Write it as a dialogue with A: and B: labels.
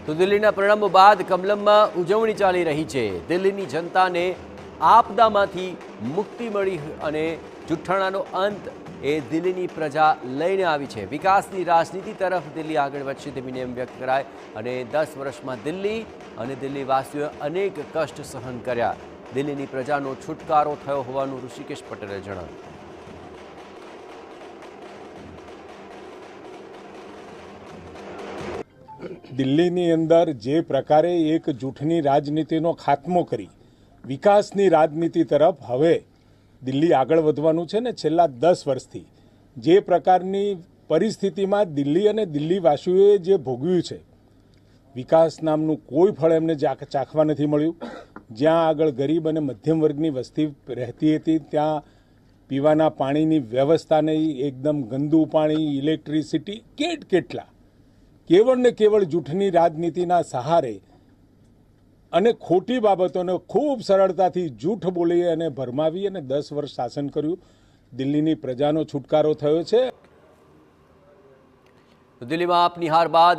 A: તો દિલ્હીના પરિણામો બાદ કમલમમાં ઉજવણી ચાલી રહી છે। દિલ્હીની જનતાને આપદામાંથી મુક્તિ મળી અને જુઠ્ઠાણાનો અંત એ દિલ્હીની પ્રજા લઈને આવી છે। વિકાસની રાજનીતિ તરફ દિલ્હી આગળ વધશે તેવી નેમ વ્યક્ત કરાય અને 10 વર્ષમાં દિલ્હી અને દિલ્હીવાસીઓએ અનેક કષ્ટ સહન કર્યા। દિલ્હીની પ્રજાનો છુટકારો થયો હોવાનું ઋષિકેશ પટેલે જણાવ્યું।
B: દિલ્હીની અંદર જે પ્રકારે એક જૂઠની રાજનીતિનો ખાત્મો કરી વિકાસની રાજનીતિ તરફ હવે દિલ્હી આગળ વધવાનું છે ને છેલ્લા 10 વર્ષથી જે પ્રકારની પરિસ્થિતિમાં દિલ્હી અને દિલ્હીવાસીઓએ જે ભોગવ્યું છે વિકાસ નામનું કોઈ ફળ એમને ચાખવા નથી મળ્યું। જ્યાં આગળ ગરીબ અને મધ્યમ વર્ગની વસ્તી રહેતી હતી ત્યાં પીવાના પાણીની વ્યવસ્થા નહીં, એકદમ ગંદુ પાણી, ઇલેક્ટ્રિસિટી, કેટલા કેવળ ને કેવળ જૂઠની રાજનીતિના સહારે અને ખોટી બાબતોને ખૂબ સરળતાથી જૂઠ બોલી અને ભરમાવી અને 10 વર્ષ શાસન કર્યું। દિલ્હીની પ્રજાનો છુટકારો થયો છે।
A: દિલ્હીમાં આપની હાર બાદ